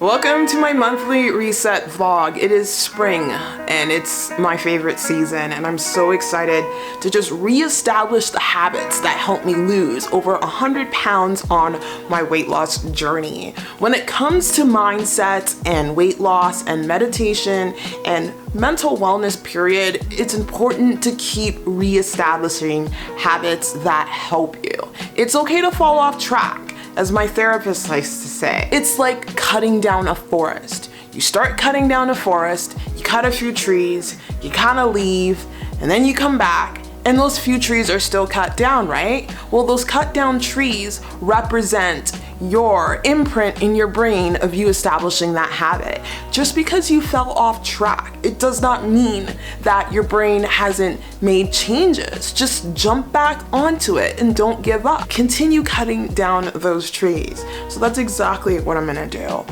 Welcome to my monthly reset vlog. It is spring and it's my favorite season, and I'm so excited to just reestablish the habits that helped me lose over 100 pounds on my weight loss journey. When it comes to mindset and weight loss and meditation and mental wellness period, it's important to keep reestablishing habits that help you. It's okay to fall off track. As my therapist likes to say, it's like cutting down a forest. You start cutting down a forest, you cut a few trees, you kind of leave, and then you come back, and those few trees are still cut down, right? Well, those cut down trees represent your imprint in your brain of you establishing that habit. Just because you fell off track, it does not mean that your brain hasn't made changes. Just jump back onto it and don't give up. Continue cutting down those trees. So that's exactly what I'm gonna do.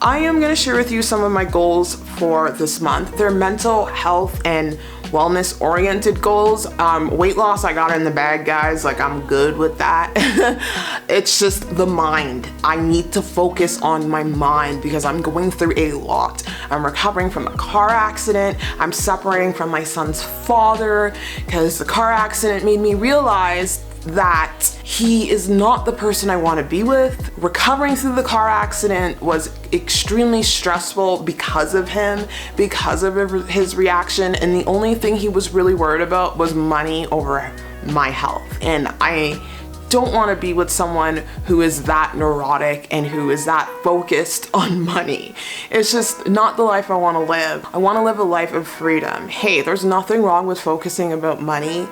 I am gonna share with you some of my goals for this month. They're mental health and wellness oriented goals. Weight loss, I got in the bag, guys. Like, I'm good with that. It's just the mind. I need to focus on my mind because I'm going through a lot. I'm recovering from a car accident. I'm separating from my son's father because the car accident made me realize that he is not the person I want to be with. Recovering through the car accident was extremely stressful because of him, because of his reaction, and the only thing he was really worried about was money over my health. And I don't want to be with someone who is that neurotic and who is that focused on money. It's just not the life I want to live. I want to live a life of freedom. Hey, there's nothing wrong with focusing about money.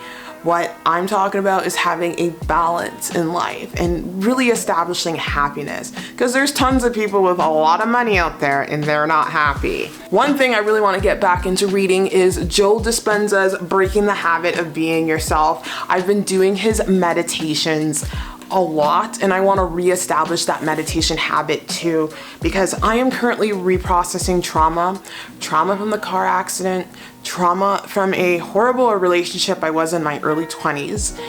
What I'm talking about is having a balance in life and really establishing happiness, because there's tons of people with a lot of money out there and they're not happy. One thing I really want to get back into reading is Joe Dispenza's Breaking the Habit of Being Yourself. I've been doing his meditations a lot, and I want to reestablish that meditation habit too, because I am currently reprocessing trauma from the car accident, trauma from a horrible relationship I was in my early 20s,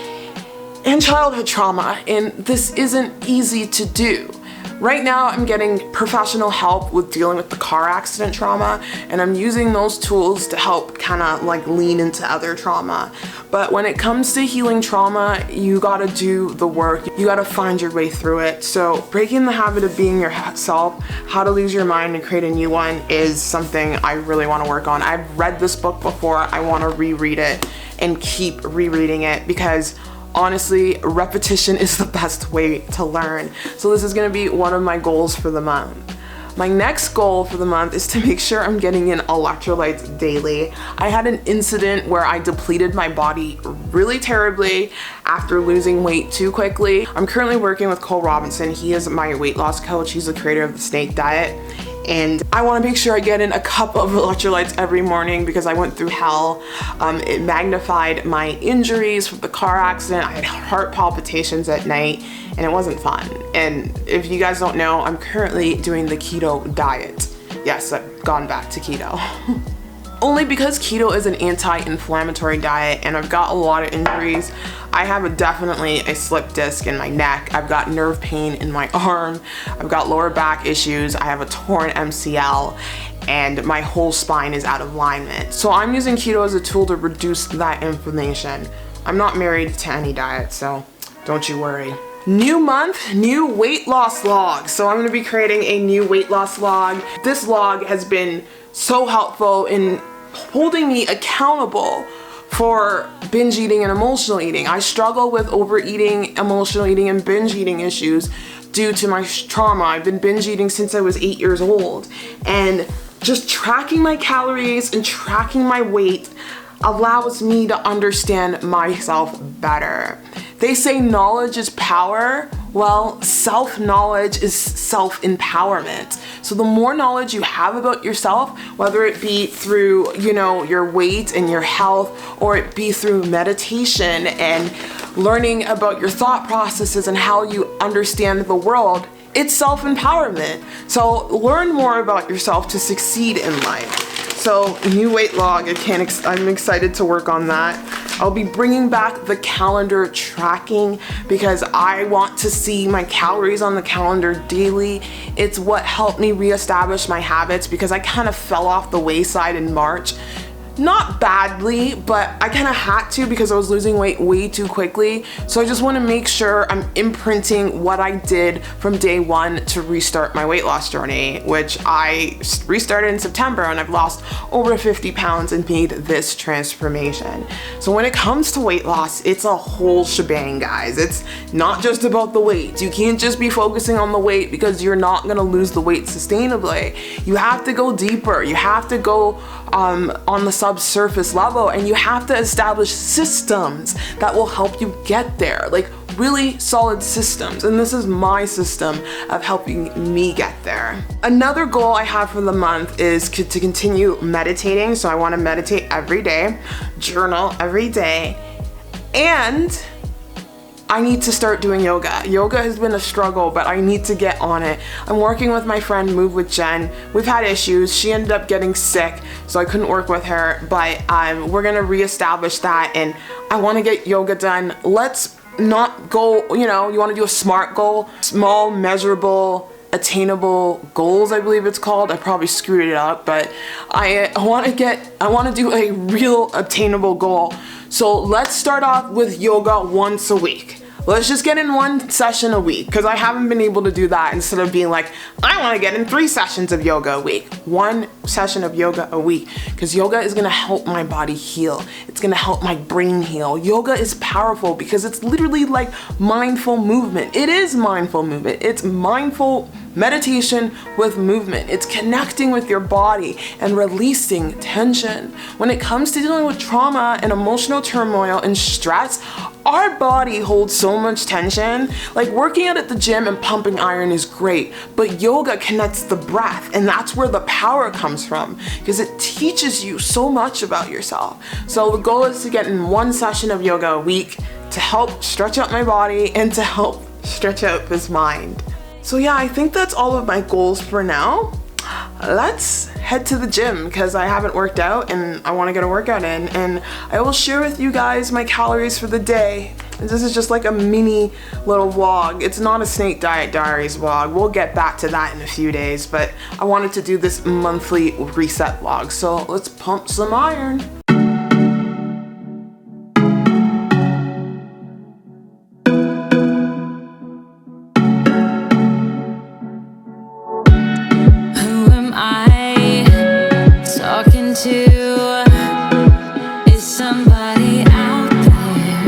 and childhood trauma, and this isn't easy to do. Right now, I'm getting professional help with dealing with the car accident trauma, and I'm using those tools to help kind of like lean into other trauma. But when it comes to healing trauma, you gotta do the work. You gotta find your way through it. So breaking the habit of being yourself, how to lose your mind and create a new one, is something I really wanna work on. I've read this book before. I wanna reread it and keep rereading it because honestly, repetition is the best way to learn. So this is gonna be one of my goals for the month. My next goal for the month is to make sure I'm getting in electrolytes daily. I had an incident where I depleted my body really terribly after losing weight too quickly. I'm currently working with Cole Robinson. He is my weight loss coach. He's the creator of the Snake Diet. And I want to make sure I get in a cup of electrolytes every morning because I went through hell. It magnified my injuries from the car accident. I had heart palpitations at night and it wasn't fun. And if you guys don't know, I'm currently doing the keto diet. Yes, I've gone back to keto. Only because keto is an anti-inflammatory diet and I've got a lot of injuries. I have definitely a slip disc in my neck. I've got nerve pain in my arm. I've got lower back issues. I have a torn MCL and my whole spine is out of alignment. So I'm using keto as a tool to reduce that inflammation. I'm not married to any diet, so don't you worry. New month, new weight loss log. So I'm gonna be creating a new weight loss log. This log has been so helpful in holding me accountable for binge eating and emotional eating. I struggle with overeating, emotional eating, and binge eating issues due to my trauma. I've been binge eating since I was 8 years old, and just tracking my calories and tracking my weight allows me to understand myself better. They say knowledge is power. Well, self-knowledge is self-empowerment. So the more knowledge you have about yourself, whether it be through, your weight and your health, or it be through meditation and learning about your thought processes and how you understand the world, it's self-empowerment. So learn more about yourself to succeed in life. So new weight log, I'm excited to work on that. I'll be bringing back the calendar tracking because I want to see my calories on the calendar daily. It's what helped me reestablish my habits because I kind of fell off the wayside in March. Not badly, but I kind of had to because I was losing weight way too quickly. So I just want to make sure I'm imprinting what I did from day one to restart my weight loss journey, which I restarted in September, and I've lost over 50 pounds and made this transformation. So when it comes to weight loss, it's a whole shebang, guys. It's not just about the weight. You can't just be focusing on the weight because you're not going to lose the weight sustainably. You have to go deeper. You have to go on the subsurface level, and you have to establish systems that will help you get there, like really solid systems. And this is my system of helping me get there. Another goal I have for the month is to continue meditating. So I want to meditate every day, journal every day, and I need to start doing yoga. Yoga has been a struggle, but I need to get on it. I'm working with my friend Move with Jen. We've had issues. She ended up getting sick, so I couldn't work with her, but we're gonna reestablish that, and I wanna get yoga done. Let's not go, you wanna do a SMART goal, small, measurable, attainable goals, I believe it's called. I probably screwed it up, but I wanna do a real attainable goal. So let's start off with yoga once a week. Let's just get in one session a week, because I haven't been able to do that, instead of being like, I want to get in 3 sessions of yoga a week. 1 session of yoga a week, because yoga is going to help my body heal. It's going to help my brain heal. Yoga is powerful because it's literally like mindful movement. It is mindful movement. It's mindful meditation with movement. It's connecting with your body and releasing tension. When it comes to dealing with trauma and emotional turmoil and stress, our body holds so much tension. Like, working out at the gym and pumping iron is great, but yoga connects the breath, and that's where the power comes from, because it teaches you so much about yourself. So the goal is to get in 1 session of yoga a week to help stretch out my body and to help stretch out this mind. So yeah, I think that's all of my goals for now. Let's head to the gym because I haven't worked out and I want to get a workout in, and I will share with you guys my calories for the day. This is just like a mini little vlog. It's not a Snake Diet Diaries vlog. We'll get back to that in a few days, but I wanted to do this monthly reset vlog. So let's pump some iron. Is somebody out there?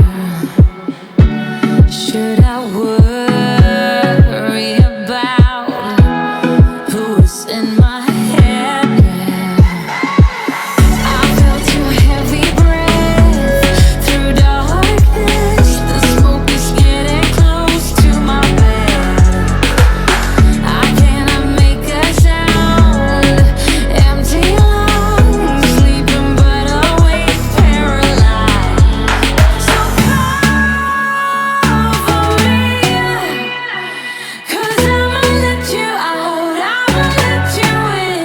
Should I worry about who's in my head? I felt your heavy breath through darkness. The smoke is getting close to my bed. I cannot make a sound. Empty lungs, sleeping but awake, paralyzed. So cover me, 'cause I'ma let you out, I'ma let you in.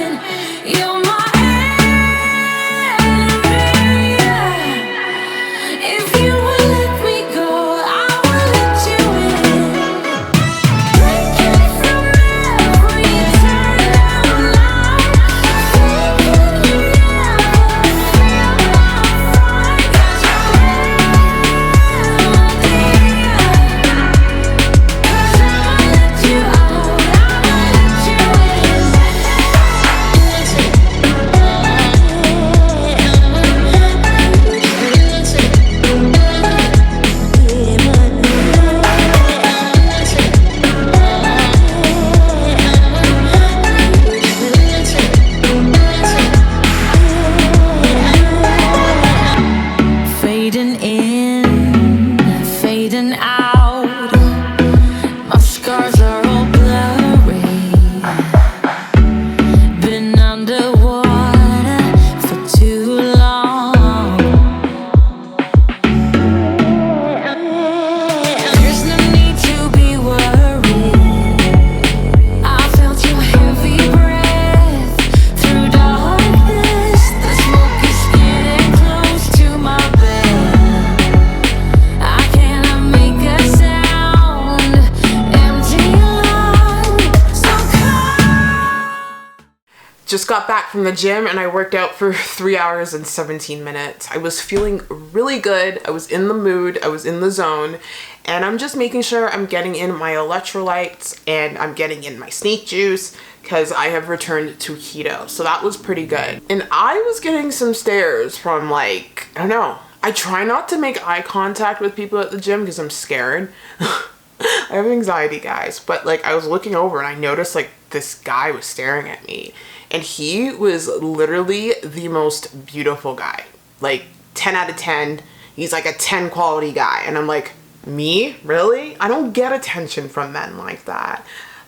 just got back from the gym and I worked out for 3 hours and 17 minutes. I was feeling really good. I was in the mood. I was in the zone. And I'm just making sure I'm getting in my electrolytes and I'm getting in my snake juice because I have returned to keto. So that was pretty good. And I was getting some stares from like, I don't know. I try not to make eye contact with people at the gym because I'm scared. I have anxiety, guys. But like I was looking over and I noticed like this guy was staring at me. And he was literally the most beautiful guy. Like 10 out of 10. He's like a 10 quality guy. And I'm like, me? Really? I don't get attention from men like that.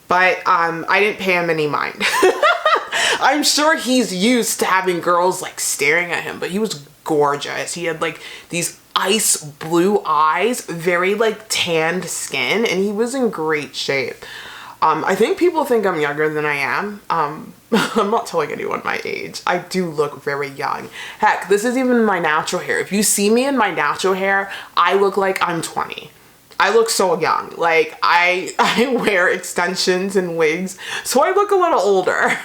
But I didn't pay him any mind. I'm sure he's used to having girls like staring at him, but he was gorgeous. He had like these ice blue eyes, very like tanned skin, and he was in great shape. I think people think I'm younger than I am. I'm not telling anyone my age. I do look very young. Heck, this is even my natural hair. If you see me in my natural hair, I look like I'm 20. I look so young. Like I wear extensions and wigs, so I look a little older.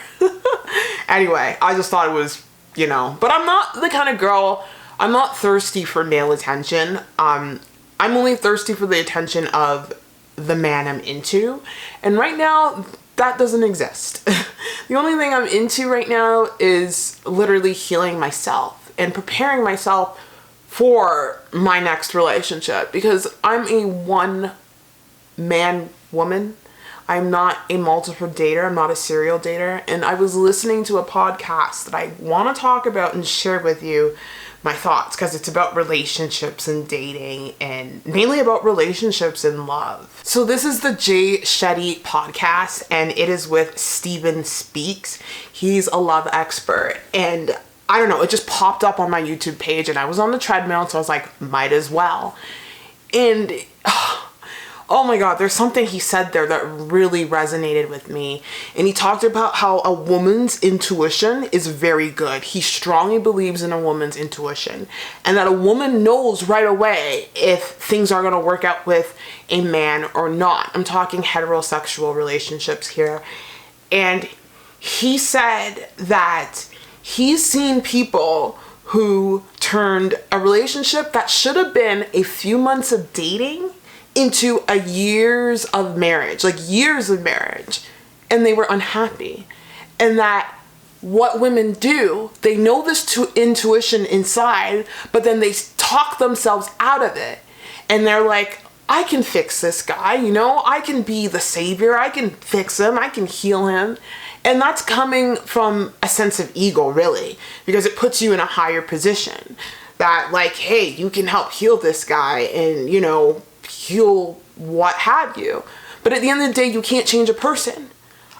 Anyway, I just thought it was, but I'm not the kind of girl, I'm not thirsty for male attention. I'm only thirsty for the attention of the man I'm into. And right now, that doesn't exist. The only thing I'm into right now is literally healing myself and preparing myself for my next relationship because I'm a one-man woman. I'm not a multiple dater. I'm not a serial dater. And I was listening to a podcast that I want to talk about and share with you my thoughts because it's about relationships and dating and mainly about relationships and love. So this is the Jay Shetty podcast and it is with Steven Speaks. He's a love expert and I don't know, it just popped up on my YouTube page and I was on the treadmill, so I was like, might as well. And oh my God, there's something he said there that really resonated with me. And he talked about how a woman's intuition is very good. He strongly believes in a woman's intuition and that a woman knows right away if things are going to work out with a man or not. I'm talking heterosexual relationships here. And he said that he's seen people who turned a relationship that should have been a few months of dating into years of marriage, and they were unhappy. And that what women do, they know this intuition inside, but then they talk themselves out of it. And they're like, I can fix this guy, I can be the savior, I can fix him, I can heal him. And that's coming from a sense of ego, really, because it puts you in a higher position that like, hey, you can help heal this guy and, heal what have you. But at the end of the day, you can't change a person.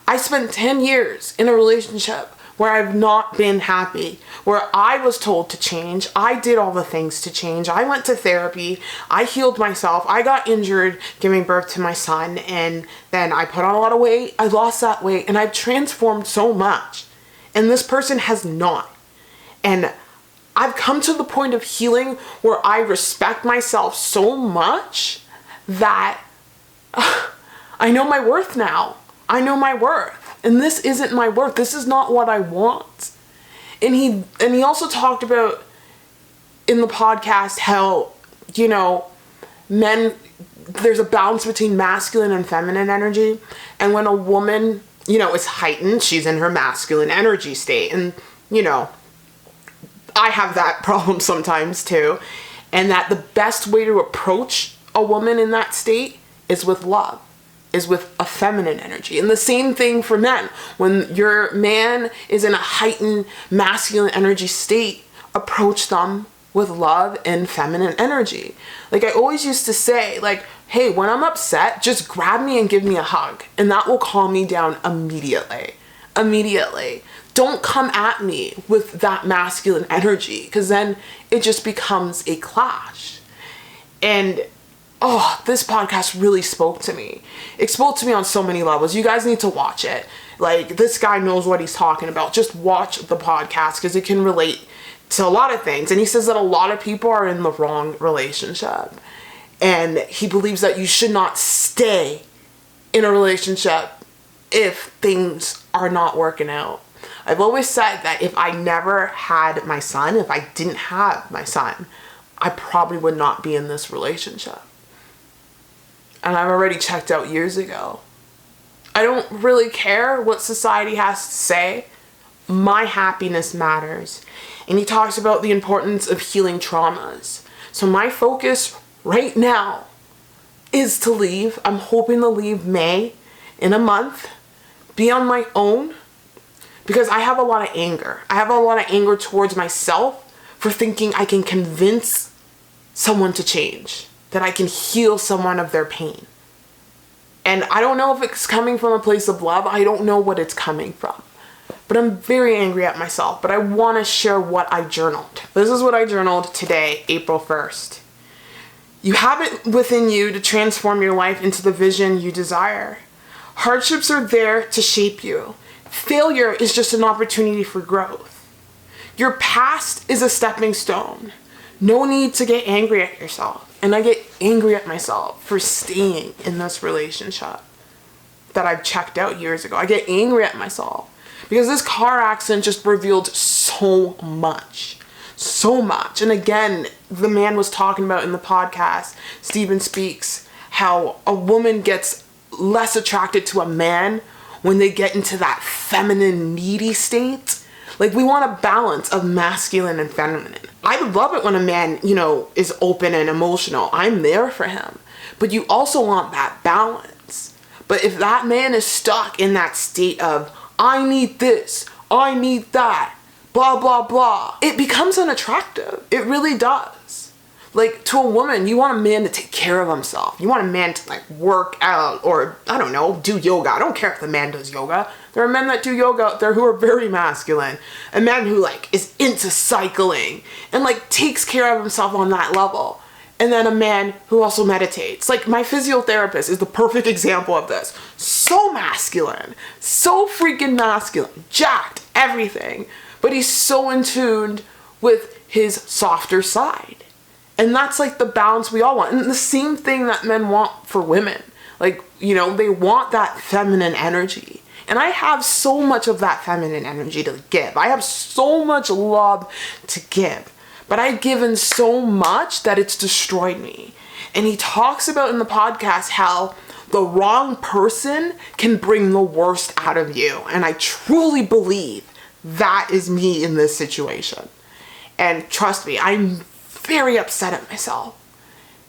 I spent 10 years in a relationship where I've not been happy, where I was told to change. I did all the things to change. I went to therapy. I healed myself. I got injured giving birth to my son. And then I put on a lot of weight. I lost that weight and I've transformed so much. And this person has not. And I've come to the point of healing where I respect myself so much that I know my worth now. I know my worth. And this isn't my worth. This is not what I want. And he also talked about in the podcast how, men, there's a balance between masculine and feminine energy. And when a woman, is heightened, she's in her masculine energy state. And, I have that problem sometimes too. And that the best way to approach a woman in that state is with love, is with a feminine energy. And the same thing for men. When your man is in a heightened masculine energy state, approach them with love and feminine energy. Like I always used to say, like, hey, when I'm upset, just grab me and give me a hug. And that will calm me down immediately. Immediately. Don't come at me with that masculine energy because then it just becomes a clash. And this podcast really spoke to me. It spoke to me on so many levels. You guys need to watch it. Like, this guy knows what he's talking about. Just watch the podcast because it can relate to a lot of things. And he says that a lot of people are in the wrong relationship. And he believes that you should not stay in a relationship if things are not working out. I've always said that if I never had my son, if I didn't have my son, I probably would not be in this relationship. And I've already checked out years ago. I don't really care what society has to say. My happiness matters. And he talks about the importance of healing traumas. So my focus right now is to leave. I'm hoping to leave May, in a month, be on my own, because I have a lot of anger. I have a lot of anger towards myself for thinking I can convince someone to change, that I can heal someone of their pain. And I don't know if it's coming from a place of love. I don't know what it's coming from. But I'm very angry at myself. But I want to share what I journaled. This is what I journaled today, April 1st. You have it within you to transform your life into the vision you desire. Hardships are there to shape you. Failure is just an opportunity for growth. Your past is a stepping stone. No need to get angry at yourself. And I get angry at myself for staying in this relationship that I've checked out years ago. I get angry at myself because this car accident just revealed so much. So much. And again, the man was talking about in the podcast, Stephen Speaks, how a woman gets less attracted to a man when they get into that feminine, needy state. Like, we want a balance of masculine and feminine. I love it when a man, is open and emotional. I'm there for him. But you also want that balance. But if that man is stuck in that state of, I need this, I need that, blah, blah, blah, it becomes unattractive. It really does. Like, to a woman, you want a man to take care of himself. You want a man to, work out or, I don't know, do yoga. I don't care if the man does yoga. There are men that do yoga out there who are very masculine. A man who, is into cycling and, takes care of himself on that level. And then a man who also meditates. My physiotherapist is the perfect example of this. So masculine. So freaking masculine. Jacked. Everything. But he's so in tune with his softer side. And that's the balance we all want. And the same thing that men want for women. They want that feminine energy. And I have so much of that feminine energy to give. I have so much love to give. But I've given so much that it's destroyed me. And he talks about in the podcast how the wrong person can bring the worst out of you. And I truly believe that is me in this situation. And trust me, I'm very upset at myself.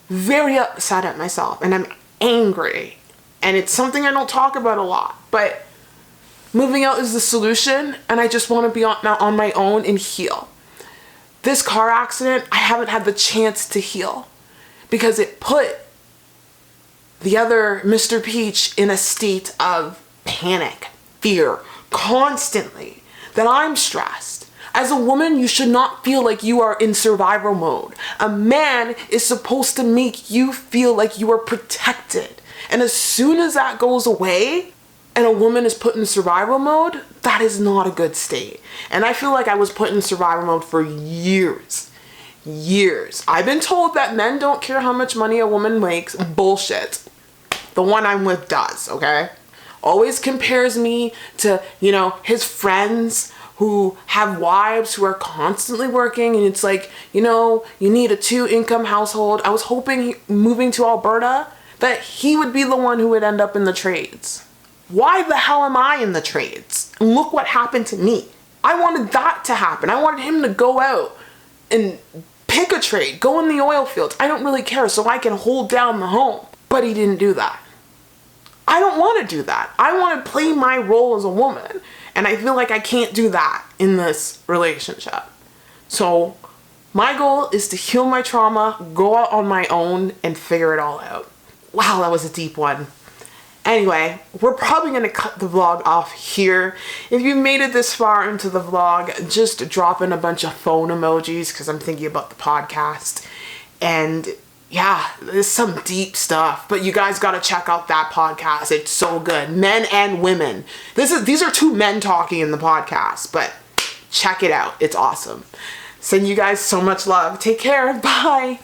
Very upset at myself. And I'm angry. And it's something I don't talk about a lot. But moving out is the solution. And I just want to be on my own and heal. This car accident, I haven't had the chance to heal. Because it put the other Mr. Peach in a state of panic, fear, constantly. That I'm stressed. As a woman, you should not feel like you are in survival mode. A man is supposed to make you feel like you are protected. And as soon as that goes away and a woman is put in survival mode, that is not a good state. And I feel like I was put in survival mode for years. Years. I've been told that men don't care how much money a woman makes. Bullshit. The one I'm with does, okay? Always compares me to, his friends who have wives who are constantly working, and it's you need a 2-income household. I was hoping moving to Alberta that he would be the one who would end up in the trades. Why the hell am I in the trades? And look what happened to me. I wanted that to happen. I wanted him to go out and pick a trade, go in the oil fields. I don't really care, so I can hold down the home. But he didn't do that. I don't want to do that. I want to play my role as a woman. And I feel like I can't do that in this relationship. So my goal is to heal my trauma, go out on my own, and figure it all out. Wow, that was a deep one. Anyway, we're probably going to cut the vlog off here. If you made it this far into the vlog, just drop in a bunch of phone emojis because I'm thinking about the podcast. And yeah, there's some deep stuff, but you guys got to check out that podcast. It's so good. Men and women. These are two men talking in the podcast, but check it out. It's awesome. Send you guys so much love. Take care. Bye.